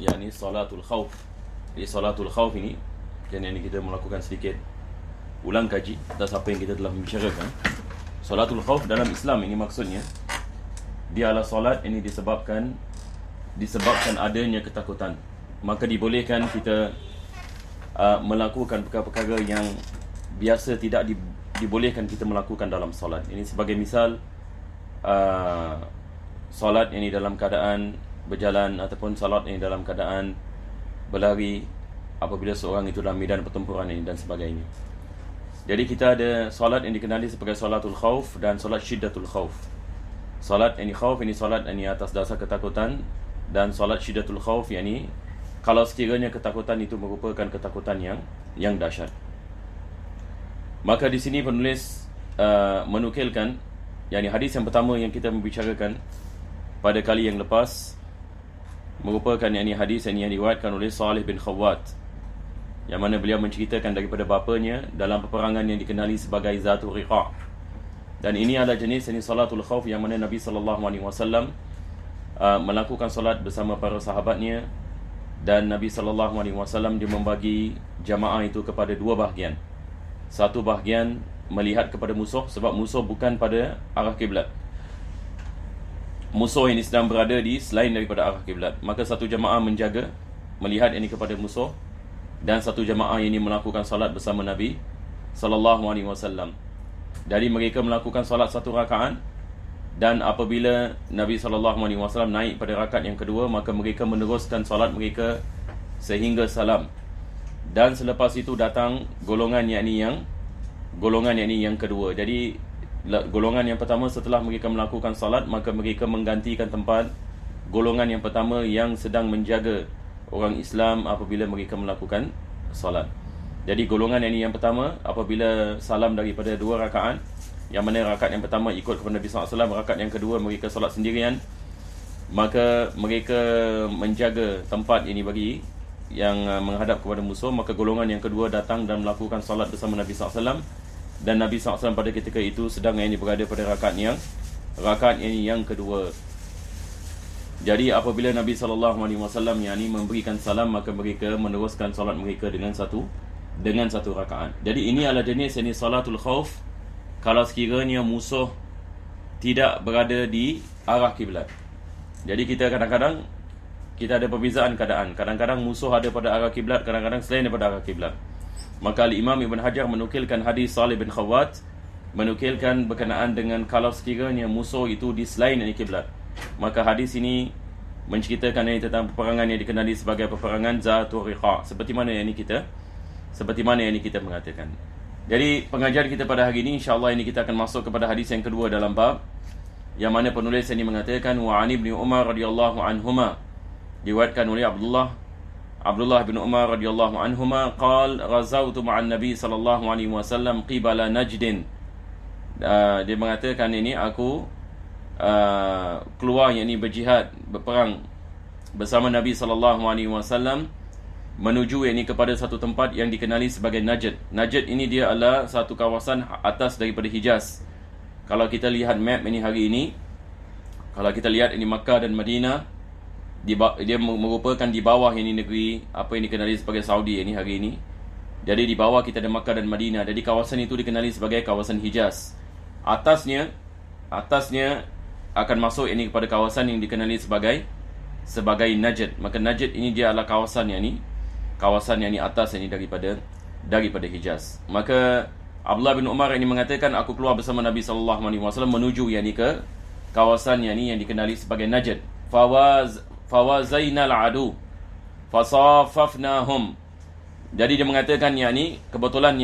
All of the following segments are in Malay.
yakni salatul khauf. Jadi salatul khauf ini yang kita melakukan sedikit ulang kaji atas apa yang kita telah membicarakan. Salatul khauf dalam Islam ini maksudnya dia adalah solat ini disebabkan adanya ketakutan. Maka dibolehkan kita melakukan perkara-perkara yang biasa tidak dibolehkan kita melakukan dalam solat. Ini sebagai misal solat ini dalam keadaan berjalan ataupun solat ini dalam keadaan berlari apabila seorang itu dalam medan pertempuran ini dan sebagainya. Jadi kita ada solat yang dikenali sebagai salatul khauf dan solat syiddatul khauf. Solat ini khauf ini solat ini atas dasar ketakutan, dan solat syiddatul khauf yakni kalau sekiranya ketakutan itu merupakan ketakutan yang dahsyat. Maka di sini penulis menukilkan yakni hadis yang pertama yang kita membicarakan pada kali yang lepas merupakan yakni hadis yang diriwayatkan oleh Salih bin Khawwat, yang mana beliau menceritakan daripada bapanya dalam peperangan yang dikenali sebagai Zatul Riqa'. Dan ini adalah jenis ini salatul khauf yang mana Nabi SAW melakukan solat bersama para sahabatnya, dan Nabi SAW dia membagi jamaah itu kepada dua bahagian. Satu bahagian melihat kepada musuh, sebab musuh bukan pada arah kiblat. Musuh ini sedang berada di selain daripada arah kiblat. Maka satu jamaah menjaga melihat ini kepada musuh, dan satu jamaah ini melakukan solat bersama Nabi SAW. Jadi mereka melakukan solat satu rakaat, dan apabila Nabi SAW naik pada rakaat yang kedua, maka mereka meneruskan solat mereka sehingga salam. Dan selepas itu datang golongan yakni yang kedua. Jadi golongan yang pertama setelah mereka melakukan solat, maka mereka menggantikan tempat golongan yang pertama yang sedang menjaga orang Islam apabila mereka melakukan solat. Jadi golongan yang pertama apabila salam daripada dua rakaat, yang mana rakaat yang pertama ikut kepada Nabi SAW, rakaat yang kedua mereka solat sendirian, maka mereka menjaga tempat ini bagi yang menghadap kepada musuh. Maka golongan yang kedua datang dan melakukan solat bersama Nabi SAW, dan Nabi SAW pada ketika itu sedang berada pada rakaat yang kedua. Jadi apabila Nabi SAW memberikan salam, maka mereka meneruskan solat mereka dengan satu rakaat. Jadi ini adalah jenis salatul khauf kalau sekiranya musuh tidak berada di arah kiblat. Jadi kita kadang-kadang kita ada perbezaan keadaan. Kadang-kadang musuh ada pada arah kiblat, kadang-kadang selain daripada arah kiblat. Maka Imam Ibn Hajar menukilkan hadis Salih bin Khawwat, menukilkan berkenaan dengan kalau sekiranya musuh itu di selain kiblat. Maka hadis ini menceritakan tentang peperangan yang dikenali sebagai peperangan Zatul Riqa', seperti mana yang kita mengatakan. Jadi pengajian kita pada hari ini insya-Allah ini kita akan masuk kepada hadis yang kedua dalam bab, yang mana penulis ini mengatakan wa an ibni Umar radhiyallahu anhuma, diriwayatkan oleh Abdullah bin Umar radhiyallahu anhuma qala ghazawtu ma'an nabi sallallahu alaihi wasallam qibala Najdin. Dia mengatakan ini aku keluar berjihad, berperang bersama Nabi sallallahu alaihi wasallam menuju kepada satu tempat yang dikenali sebagai Najd. Najd ini dia adalah satu kawasan atas daripada Hijaz. Kalau kita lihat map hari ini, kalau kita lihat Makkah dan Madinah, dia merupakan di bawah negeri apa yang dikenali sebagai Saudi hari ini. Jadi di bawah kita ada Makkah dan Madinah. Jadi kawasan itu dikenali sebagai kawasan Hijaz. Atasnya akan masuk kepada kawasan yang dikenali sebagai Najd. Maka Najd ini dia adalah kawasan atas daripada Hijaz. Maka Abdullah bin Umar mengatakan aku keluar bersama Nabi SAW menuju ke kawasan yang dikenali sebagai Najd. Fawazainal adu fasafafnahum. Jadi dia mengatakan kebetulan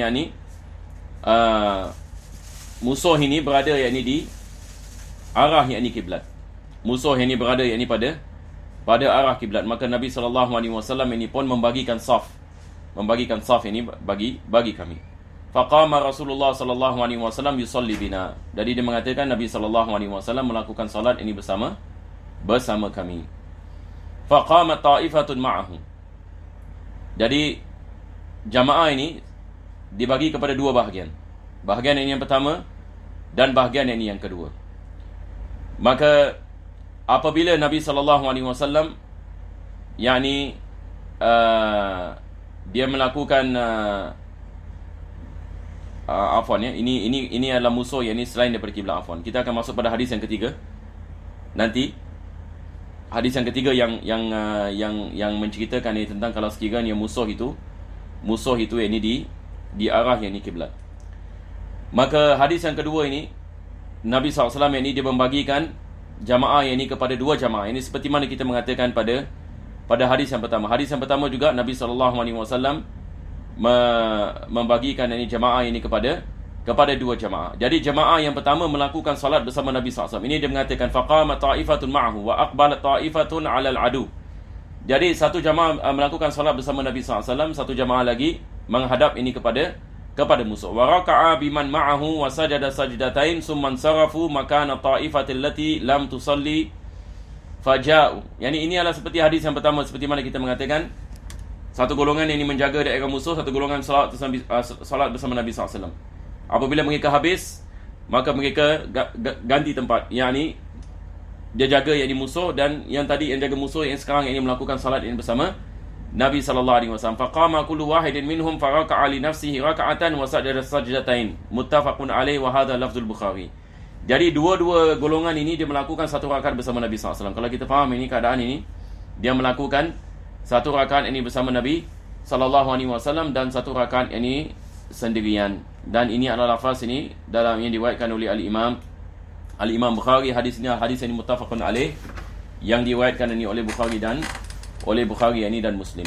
musuh ini berada di arah kiblat. Musuh ini berada pada arah kiblat. Maka Nabi SAW pun membagikan saf bagi kami. Faqama Rasulullah SAW yusalli bina. Jadi dia mengatakan Nabi SAW melakukan salat ini bersama kami. Faqama ta'ifatun ma'ahu. Jadi jamaah ini dibagi kepada dua bahagian. Bahagian yang pertama dan bahagian yang kedua. Maka apabila Nabi SAW yakni dia melakukan afwan ya, ini adalah musuh yang ini selain daripada kiblat. Afwan, kita akan masuk pada hadis yang ketiga nanti. Hadis yang ketiga yang menceritakan ini tentang kalau sekiranya musuh itu ini di arah yang ini kiblat. Maka hadis yang kedua ini, Nabi SAW ini dia membagikan jamaah yang ini kepada dua jamaah. Ini seperti mana kita mengatakan pada hadis yang pertama. Hadis yang pertama juga Nabi SAW membagikan ini jamaah ini kepada dua jamaah. Jadi jamaah yang pertama melakukan salat bersama Nabi SAW. Ini dia mengatakan faqama ta'ifatun ma'ahu wa aqbalat ta'ifatun 'alal adu. Jadi satu jamaah melakukan salat bersama Nabi SAW, satu jamaah lagi menghadap ini kepada musuh. Wa raka'a biman ma'ahu wa sajada sajdatain summa sarafu makana ta'ifatil lati lam tusalli faja'u. Yani ini adalah seperti hadis yang pertama, seperti mana kita mengatakan satu golongan yang ini menjaga daerah musuh, satu golongan salat bersama Nabi SAW. Apabila mereka habis, maka mereka ganti tempat. Yani dia jaga yang ini musuh, dan yang tadi yang jaga musuh yang sekarang ini melakukan salat ini bersama Nabi SAW. Faqama kullu wahidin minhum faraka'a li nafsihi raka'atan wa sajada sajdatain. Muttafaqun alaih wa hadha lafzul Bukhari. Jadi dua-dua golongan ini dia melakukan satu rakaat bersama Nabi SAW. Kalau kita faham ini keadaan ini, dia melakukan satu rakaat ini bersama Nabi SAW dan satu rakaat ini sendirian. Dan ini adalah lafaz ini dalam yang diriwayatkan oleh Al-Imam Bukhari. Hadis ini muttafaqun alaih, yang diriwayatkan ini oleh Bukhari ini dan Muslim.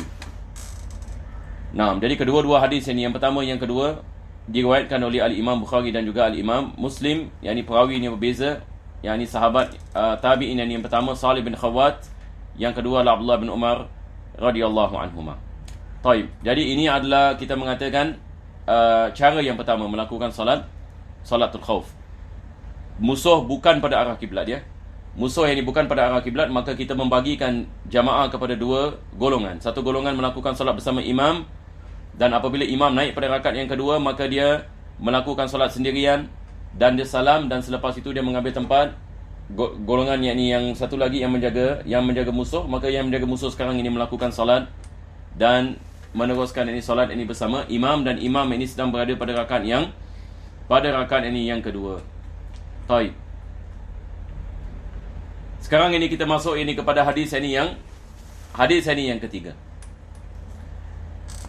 Nah, jadi kedua-dua hadis ini, yang pertama yang kedua diriwayatkan oleh Al-Imam Bukhari dan juga Al-Imam Muslim. Yang ini perawi ini berbeza. Yang ini sahabat tabi'in, yang pertama Salih bin Khawat, yang kedua adalah Abdullah bin Umar radhiyallahu anhuma. Taib. Jadi ini adalah kita mengatakan cara yang pertama melakukan salatul khauf. Musuh bukan pada arah kiblat ya. Musuh yang ini bukan pada arah kiblat, maka kita membagikan jamaah kepada dua golongan. Satu golongan melakukan salat bersama imam, dan apabila imam naik pada rakaat yang kedua, maka dia melakukan salat sendirian dan dia salam, dan selepas itu dia mengambil tempat golongan yang satu lagi yang menjaga musuh. Maka yang menjaga musuh sekarang ini melakukan salat dan meneruskan ini salat ini bersama imam, dan imam ini sedang berada pada rakaat ini yang kedua. Baik. Sekarang ini kita masuk ini kepada hadis ini yang ketiga.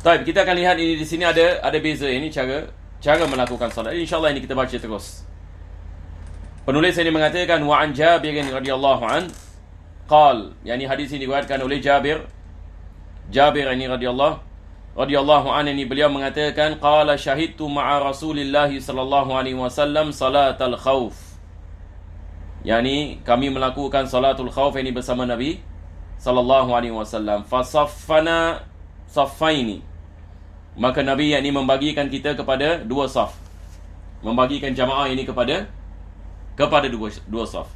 Baik, kita akan lihat ini di sini ada beza ini cara melakukan salat. Insya-Allah ini kita baca terus. Penulis ini mengatakan wa an Jabir radhiyallahu an qal, yakni hadis ini diriwayatkan oleh Jabir ini radhiyallahu an, ini beliau mengatakan qala syahidtu ma'a Rasulillah sallallahu alaihi wasallam salatal khauf. Yani kami melakukan salatul khauf ini bersama Nabi sallallahu alaihi wasallam. Fasaffana saffaini. Maka Nabi yakni membagikan kita kepada dua saf. Membagikan jamaah ini kepada dua saf.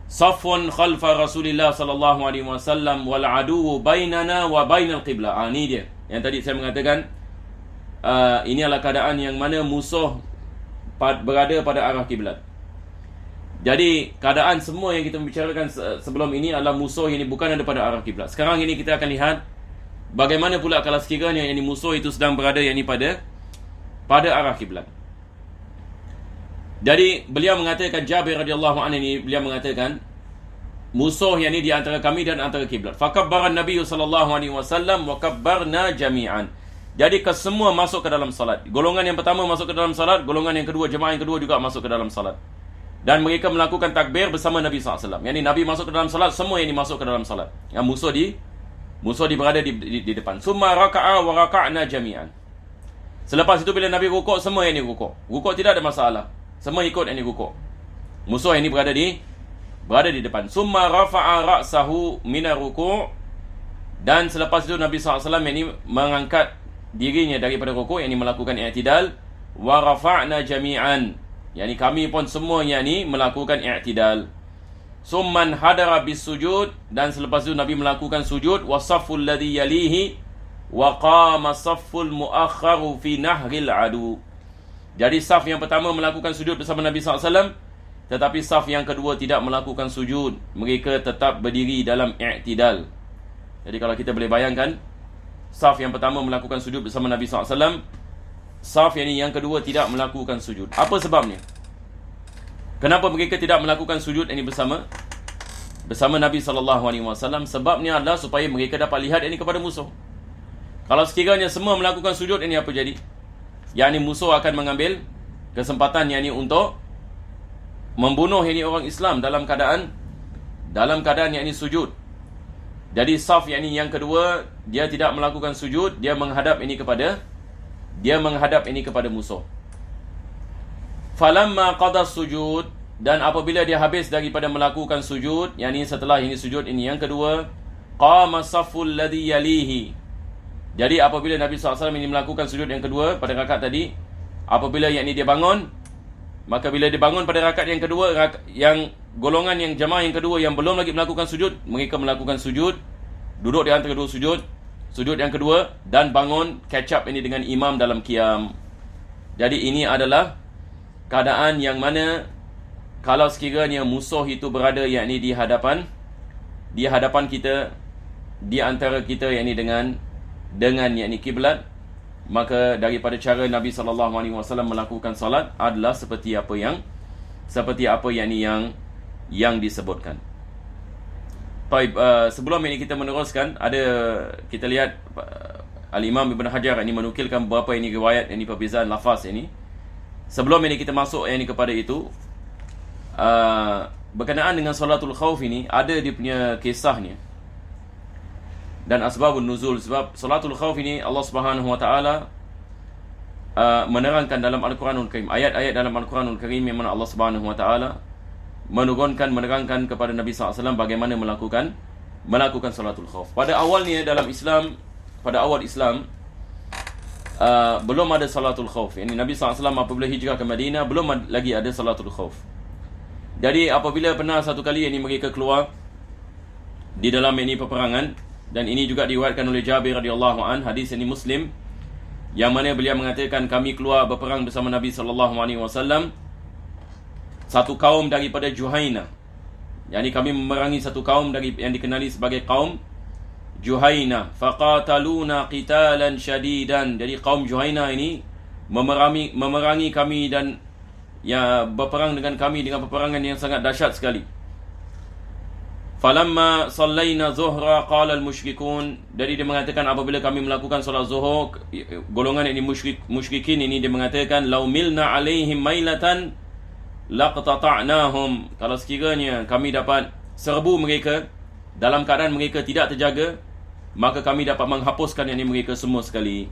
Safwan khalfa Rasulillah sallallahu alaihi wasallam wal adu bainana wa bainal qiblah. Ini dia. Yang tadi saya mengatakan ini adalah keadaan yang mana musuh berada pada arah kiblat. Jadi keadaan semua yang kita bicarakan sebelum ini adalah musuh ini bukan ada pada arah kiblat. Sekarang ini kita akan lihat bagaimana pula kalau sekiranya yang musuh itu sedang berada yang ini pada arah kiblat. Jadi beliau mengatakan, Jabir radhiyallahu anhu ini beliau mengatakan musuh yang ini di antara kami dan antara kiblat. Fakabbara Nabi sallallahu alaihi wasallam wa kabbarna jami'an. Jadi kesemua masuk ke dalam salat. Golongan yang pertama masuk ke dalam salat, golongan yang kedua, jemaah yang kedua juga masuk ke dalam salat. Dan mereka melakukan takbir bersama Nabi SAW. Yang ini Nabi masuk ke dalam salat, semua yang ini masuk ke dalam salat. Yang musuh berada di depan. Summa raka'a wa raka'na jami'an. Selepas itu bila Nabi rukuk, semua yang ini rukuk. Rukuk tidak ada masalah. Semua ikut yang ini rukuk. Musuh yang ini berada di depan. Summa rafa'a ra'sahu minar ruku'. Dan selepas itu Nabi SAW yang ini mengangkat dirinya daripada rukuk, yang ini melakukan i'tidal. Wa rafa'na jami'an. Yang ini kami pun semua yang ini melakukan i'tidal. Summan hadara bis sujud. Dan selepas itu Nabi melakukan sujud. Wa safful ladhi yalihi wa qama safful muakharu fi nahril adu. Jadi saf yang pertama melakukan sujud bersama Nabi SAW, tetapi saf yang kedua tidak melakukan sujud. Mereka tetap berdiri dalam i'tidal. Jadi kalau kita boleh bayangkan, saf yang pertama melakukan sujud bersama Nabi SAW, saf yang kedua tidak melakukan sujud. Apa sebabnya? Kenapa mereka tidak melakukan sujud ini bersama Nabi SAW? Sebabnya adalah supaya mereka dapat lihat ini kepada musuh. Kalau sekiranya semua melakukan sujud, ini apa jadi? Musuh akan mengambil kesempatan untuk membunuh orang Islam dalam keadaan sujud. Jadi saf yang kedua, dia tidak melakukan sujud, dia menghadap ini kepada musuh. Falamma qada sujud, dan apabila dia habis daripada melakukan sujud, setelah sujud yang kedua, qama saful ladhi yalihi. Jadi apabila Nabi SAW melakukan sujud yang kedua pada rakaat tadi, apabila dia bangun, maka bila dia bangun pada rakaat yang kedua, yang golongan yang jamaah yang kedua yang belum lagi melakukan sujud, mereka melakukan sujud, duduk di antara dua sujud yang kedua, dan bangun catch up dengan imam dalam qiyam. Jadi ini adalah keadaan yang mana kalau sekiranya musuh itu berada di hadapan kita, di antara kita dengan kiblat, maka daripada cara Nabi SAW melakukan salat adalah seperti apa yang disebutkan. Baik, sebelum ini kita meneruskan, kita lihat Al-Imam Ibn Hajar menukilkan beberapa riwayat perbezaan lafaz ini. Sebelum ini kita masuk kepada itu, berkenaan dengan salatul khauf ini ada dia punya kisahnya dan asbabun nuzul. Sebab salatul khauf ini Allah Subhanahu wa taala menerangkan dalam Al-Quranul Karim, ayat-ayat dalam Al-Quranul Karim yang mana Allah Subhanahu wa taala menerangkan kepada Nabi SAW bagaimana melakukan salatul khauf. Pada awal Islam belum ada salatul khauf. Nabi SAW apabila hijrah ke Madinah, belum lagi ada salatul khauf. Jadi apabila pernah satu kali mereka keluar di dalam peperangan, dan ini juga diriwayatkan oleh Jabir radhiyallahu an, hadis ini Muslim, yang mana beliau mengatakan, kami keluar berperang bersama Nabi SAW, satu kaum daripada Juhaina. Kami memerangi satu kaum yang dikenali sebagai kaum Juhaina. Faqataluna qitalan syadidan. Jadi kaum Juhaina ini memerangi kami dan berperang dengan kami dengan peperangan yang sangat dahsyat sekali. Falamma sallaina zuhra qala al-musyrikun. Jadi dia mengatakan apabila kami melakukan solat zuhur, golongan musyrikin ini dia mengatakan, law milna alaihim mailatan laqtata'nahum. Kalau sekiranya kami dapat serbu mereka dalam keadaan mereka tidak terjaga, maka kami dapat menghapuskan mereka semua sekali.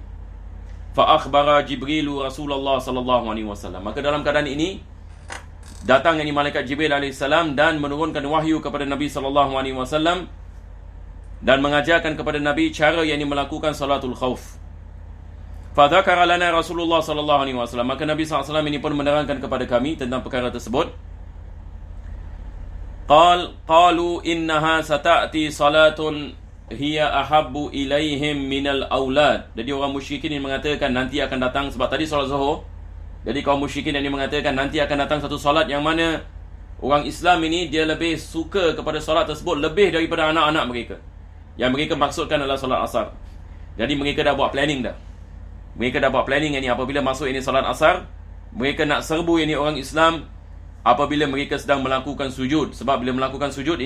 Fa akhbara Jibrilu Rasulullah sallallahu alaihi wasallam. Maka dalam keadaan ini datang malaikat Jibril alaihissalam dan menurunkan wahyu kepada Nabi SAW dan mengajarkan kepada Nabi cara melakukan salatul khauf. Fadzakara lana Rasulullah SAW. Maka Nabi SAW ini pun menerangkan kepada kami tentang perkara tersebut. Qalu innaha sata'ti salatun hiya ahabbu ilaihim minal aulad. Jadi orang musyrikin ini mengatakan nanti akan datang, sebab tadi solat zuhur. Jadi kaum musyrikin yang mengatakan nanti akan datang satu solat yang mana orang Islam ini dia lebih suka kepada solat tersebut lebih daripada anak-anak mereka. Yang mereka maksudkan adalah solat asar. Jadi mereka dah buat planning dah. Mereka dah buat planning apabila masuk solat asar, mereka nak serbu orang Islam apabila mereka sedang melakukan sujud. Sebab bila melakukan sujud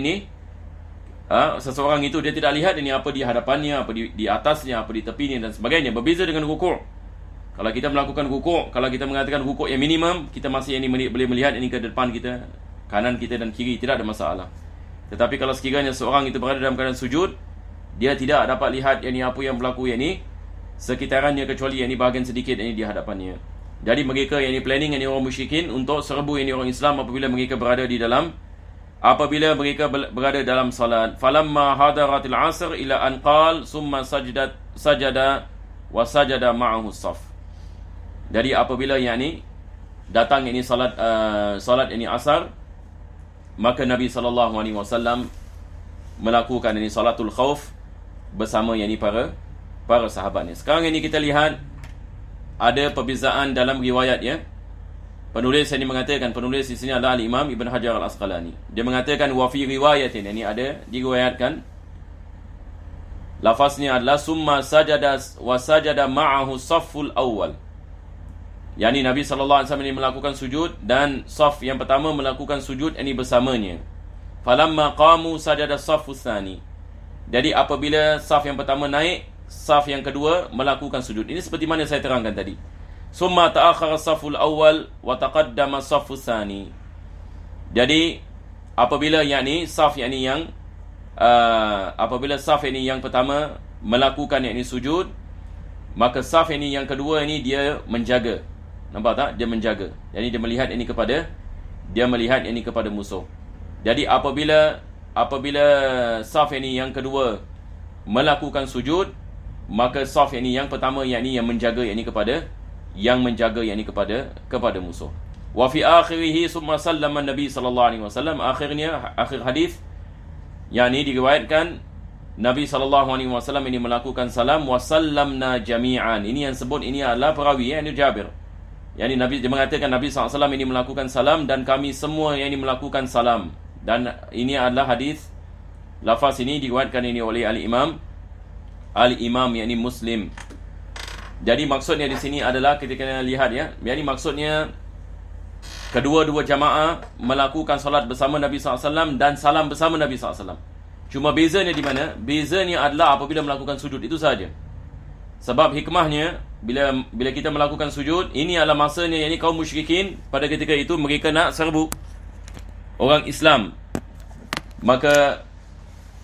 seseorang itu dia tidak lihat apa di hadapannya, apa di atasnya, apa di tepinya dan sebagainya. Berbeza dengan rukuk. Kalau kita melakukan rukuk, kalau kita mengatakan rukuk yang minimum, kita masih boleh melihat ke depan kita, kanan kita dan kiri, tidak ada masalah. Tetapi kalau sekiranya seorang itu berada dalam keadaan sujud, dia tidak dapat lihat apa yang berlaku sekitarannya, kecuali bahagian sedikit di hadapannya. Jadi mereka planning orang musyrikin untuk serbu orang Islam apabila mereka berada dalam salat. Falamma hadaratil asr ila an qal summa sajada wa sajada ma'ahu saf. Jadi apabila datang salat asar, maka Nabi SAW melakukan salatul khauf bersama para sahabatnya. Sekarang kita lihat ada perbezaan dalam riwayat Penulis ini mengatakan, penulis di sini adalah Imam Ibn Hajar Al-Asqalani. Dia mengatakan wa fi riwayatin, ada diriwayatkan lafaznya adalah summa sajada wa sajada ma'ahu safful awal. Yani Nabi SAW ini melakukan sujud dan saf yang pertama melakukan sujud ini bersamanya. Falamma qamu sajada saffu tsani. Jadi apabila saf yang pertama naik, saf yang kedua melakukan sujud. Ini seperti mana saya terangkan tadi. Summa ta'akhkhara safful awal wa taqaddama saffu tsani. Jadi apabila saf apabila saf ini yang pertama melakukan sujud, maka saf ini yang kedua ini dia menjaga. Nampak tak? Dia menjaga. Jadi dia melihat ini kepada musuh. Jadi apabila saf ini yang kedua melakukan sujud, maka saf ini yang pertama yang menjaga kepada musuh. Wa fi akhirih summa sallama Nabi sallallahu alaihi wasallam. Akhir hadis diriwayatkan Nabi sallallahu alaihi wasallam ini melakukan salam wa sallamna jami'an. Ini yang sebut ini adalah perawi ini Jabir. Nabi dia mengatakan Nabi SAW ini melakukan salam dan kami semua yang ini melakukan salam. Dan ini adalah hadis, lafaz ini diriwayatkan ini oleh Al-Imam yakni Muslim. Jadi maksudnya di sini adalah kita kena lihat maksudnya kedua-dua jamaah melakukan solat bersama Nabi SAW dan salam bersama Nabi SAW. Cuma bezanya di mana? Bezanya adalah apabila melakukan sujud, itu saja. Sebab hikmahnya bila kita melakukan sujud, ini adalah masanya kaum musyrikin pada ketika itu mereka nak serbu orang Islam. Maka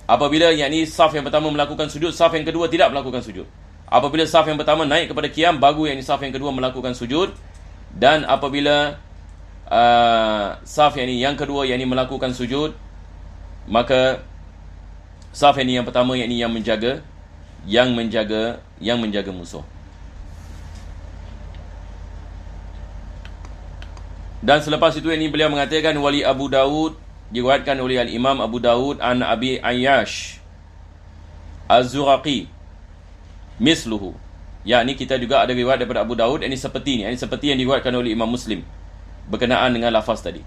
apabila saf yang pertama melakukan sujud, saf yang kedua tidak melakukan sujud. Apabila saf yang pertama naik kepada qiyam, baru saf yang kedua melakukan sujud. Dan apabila saf yang kedua melakukan sujud, maka saf yang pertama yang menjaga musuh. Dan selepas itu beliau mengatakan wali Abu Daud, diriwayatkan oleh Al-Imam Abu Daud an Abi Ayyash Az-Zuraqi misluhu. Ini kita juga ada riwayat daripada Abu Daud, ini seperti yang diriwayatkan oleh Imam Muslim berkenaan dengan lafaz tadi.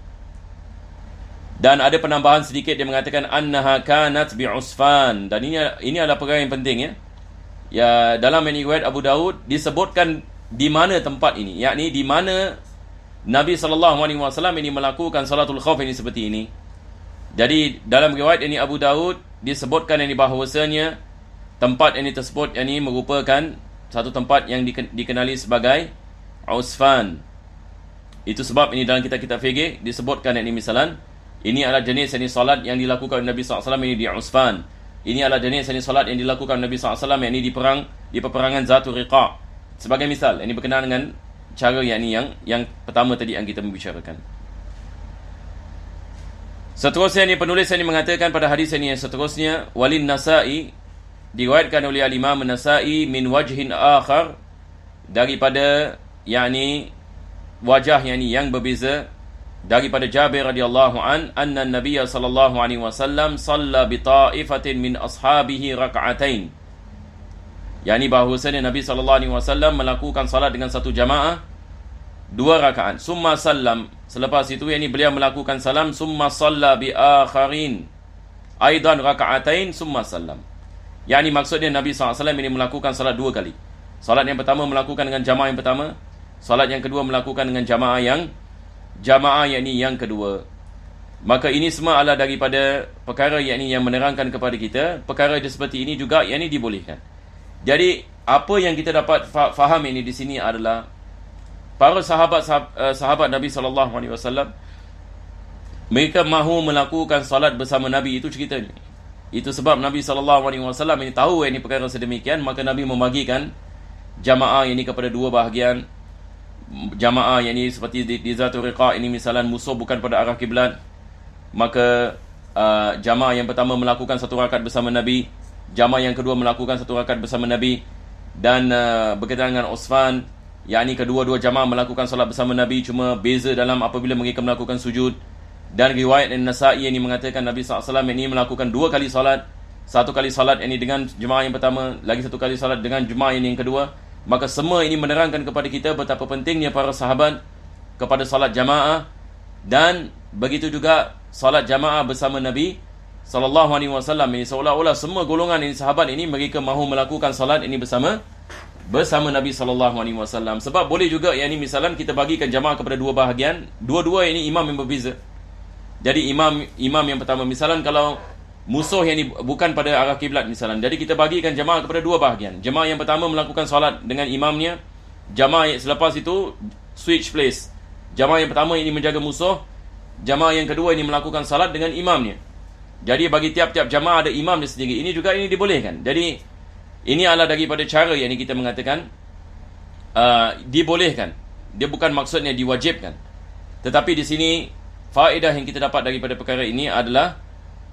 Dan ada penambahan sedikit, dia mengatakan annaha kanat bi'usfan. Dan ini adalah perkara yang penting dalam riwayat Abu Daud disebutkan di mana tempat ini, yakni di mana Nabi SAW ini melakukan salatul khauf ini seperti ini. Jadi dalam riwayat ini Abu Daud disebutkan bahawasanya tempat ini tersebut merupakan satu tempat yang dikenali sebagai Usfan. Itu sebab dalam kitab-kitab fikih disebutkan misalan ini adalah jenis salat yang dilakukan Nabi SAW ini di Usfan. Ini adalah jenis salat yang dilakukan Nabi SAW di peperangan Zatul Riqa. Sebagai misal, ini berkenaan dengan cara yang pertama tadi yang kita membicarakan. Seterusnya penulis mengatakan pada hadis yang seterusnya, walin Nasa'i, diriwayatkan oleh Al-Imam Nasa'i min wajhin akhar, daripada wajah yang berbeza, daripada Jabir radhiyallahu anna Nabiy sallallahu alaihi wasallam shalla bi ta'ifatin min ashabihi rak'atain. Bahawasanya Nabi sallallahu alaihi wasallam melakukan salat dengan satu jamaah 2 rakaat. Summa sallam, selepas itu beliau melakukan salam. Summa shalla bi akharin aidan rak'atain summa sallam. Maksudnya Nabi sallallahu alaihi wasallam ini melakukan salat 2 kali. Salat yang pertama melakukan dengan jamaah yang pertama, salat yang kedua melakukan dengan jamaah yang kedua. Maka ini semua adalah daripada perkara yang menerangkan kepada kita perkara seperti ini juga dibolehkan. Jadi apa yang kita dapat faham di sini adalah para sahabat Nabi sallallahu alaihi wasallam mereka mahu melakukan salat bersama Nabi, itu ceritanya. Itu sebab Nabi sallallahu alaihi wasallam tahu perkara sedemikian, maka Nabi membagikan jamaah kepada 2 bahagian. Jamaah seperti di Zatul Riqa misalan musuh bukan pada arah kiblat, maka jamaah yang pertama melakukan 1 rakaat bersama Nabi, jamaah yang kedua melakukan 1 rakaat bersama Nabi. Dan berkaitan dengan Usfan, kedua-dua jamaah melakukan salat bersama Nabi, cuma beza dalam apabila mereka melakukan sujud. Dan riwayat An-Nasa'i mengatakan Nabi SAW melakukan 2 kali salat. 1 kali salat dengan jemaah yang pertama, lagi 1 kali salat dengan jemaah yang kedua. Maka semua ini menerangkan kepada kita betapa pentingnya para sahabat kepada salat jamaah. Dan begitu juga salat jamaah bersama Nabi sallallahu alaihi wasallam ini, seolah-olah semua golongan ini sahabat ini mereka mahu melakukan salat ini bersama Nabi sallallahu alaihi wasallam. Sebab boleh juga yakni misalan kita bagikan jamaah kepada dua bahagian, dua-dua ini imam yang berbeza. Jadi imam yang pertama misalan kalau musuh yang ini bukan pada arah kiblat misalan, jadi kita bagikan jamaah kepada dua bahagian. Jamaah yang pertama melakukan salat dengan imamnya, jamaah selepas itu switch place. Jamaah yang pertama ini menjaga musuh, jamaah yang kedua ini melakukan salat dengan imamnya. Jadi bagi tiap-tiap jamaah ada imam dia sendiri. Ini juga ini dibolehkan. Jadi ini adalah daripada cara yang kita mengatakan dibolehkan. Dia bukan maksudnya diwajibkan. Tetapi di sini faedah yang kita dapat daripada perkara ini adalah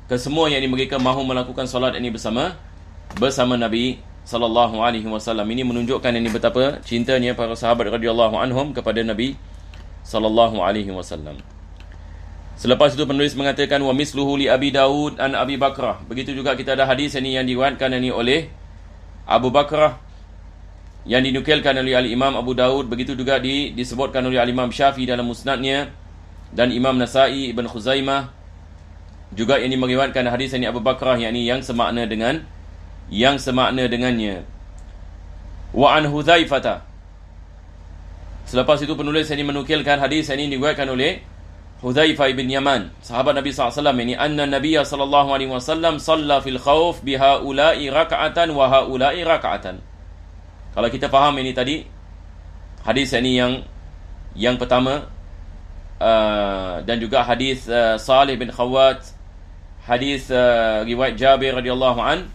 kesemua yang mereka mahu melakukan solat ini bersama Nabi sallallahu alaihi wasallam. Ini menunjukkan ini betapa cintanya para sahabat radhiyallahu anhum kepada Nabi sallallahu alaihi wasallam. Selepas itu penulis mengatakan wa misluhu li Abi Daud an Abi Bakrah. Begitu juga kita ada hadis ini yang diriwayatkan ini oleh Abu Bakrah yang dinukilkan oleh Al-Imam Abu Daud. Begitu juga disebutkan oleh Al-Imam Syafi'i dalam musnadnya, dan Imam Nasa'i, Ibn Khuzaimah juga yang meriwayatkan hadis ini Abu Bakrah yang semakna dengannya. Wa an Hudzaifah. Selepas itu penulis ini menukilkan hadis ini diriwayatkan oleh Hudzaifah bin Yaman, sahabat Nabi SAW ini, anna Nabiya sallallahu alaihi wasallam shalla fil khauf bihaula'i raka'atan wa haula'i raka'atan. Kalau kita faham ini tadi hadis ini yang pertama, dan juga hadis Salih bin Khawat, hadis riwayat Jabir radhiyallahu an,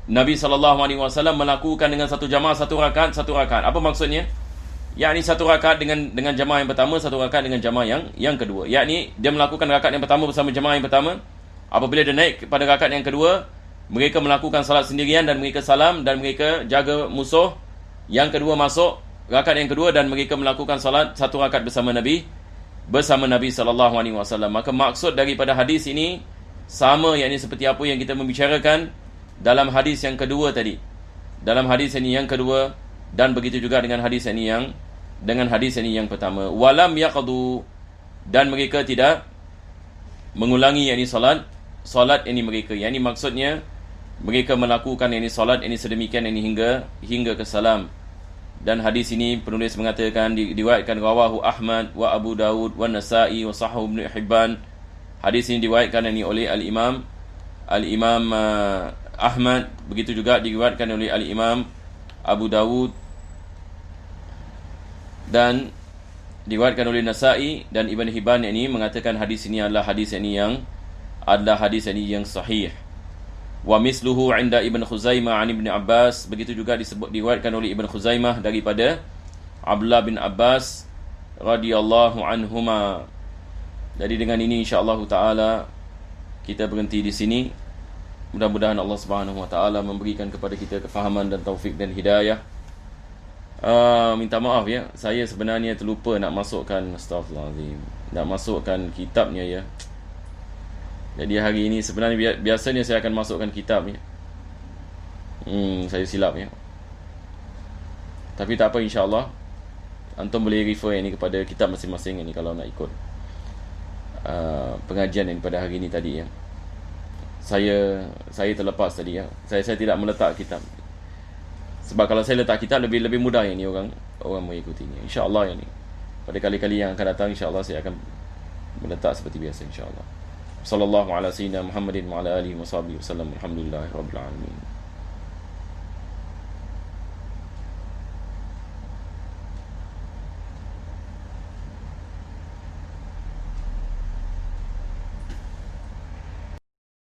Nabi sallallahu alaihi wasallam melakukan dengan satu jamaah satu rakaat. Apa maksudnya? Yakni satu rakaat dengan jamaah yang pertama, satu rakaat dengan jamaah yang kedua. Yakni dia melakukan rakaat yang pertama bersama jamaah yang pertama. Apabila dia naik kepada rakaat yang kedua, mereka melakukan salat sendirian dan mereka salam dan mereka jaga musuh. Yang kedua masuk rakaat yang kedua dan mereka melakukan salat satu rakaat bersama Nabi sallallahu alaihi wasallam. Maka maksud daripada hadis ini sama, yakni seperti apa yang kita membicarakan dalam hadis yang kedua tadi. Dalam hadis ini yang kedua, dan begitu juga dengan hadis ini yang pertama. Walam yaqdu, dan mereka tidak mengulangi yakni salat ini mereka. Yakni maksudnya mereka melakukan yakni salat ini sedemikian ini hingga ke salam. Dan hadis ini penulis mengatakan diriwayatkan rawahu Ahmad wa Abu Daud wa Nasa'i wa Sahih Ibn Hibban. Hadis ini diriwayatkan ini oleh Al-Imam Ahmad, begitu juga diriwayatkan oleh Al-Imam Abu Dawud dan diriwayatkan oleh Nasa'i dan Ibn Hibban. Ini mengatakan hadis ini adalah hadis ini yang sahih. Wa misluhu 'inda Ibn Khuzaimah 'an Ibn Abbas. Begitu juga diriwayatkan oleh Ibn Khuzaimah daripada Abdullah bin Abbas radhiyallahu anhuma. Jadi dengan ini insya-Allah taala kita berhenti di sini. Mudah-mudahan Allah Subhanahu wa taala memberikan kepada kita kefahaman dan taufik dan hidayah. Minta maaf ya, saya sebenarnya terlupa nak masukkan, astagfirullahalazim, nak masukkan kitabnya ya. Jadi hari ini sebenarnya biasanya saya akan masukkan kitabnya. Saya silap ya. Tapi tak apa, insya-Allah antum boleh refer ini kepada kitab masing-masing ini kalau nak ikut pengajian ini pada hari ini tadi ya. Saya terlepas tadi ya. Saya tidak meletak kitab. Sebab kalau saya letak kitab lebih mudah yang ni orang mengikutinya. Insya-Allah yang ni. Pada kali-kali yang akan datang insya-Allah saya akan meletak seperti biasa insya-Allah. Sallallahu ala sayyidina Muhammadin wa ala alihi wa sahbihi wasallam. Alhamdulillahirabbil alamin.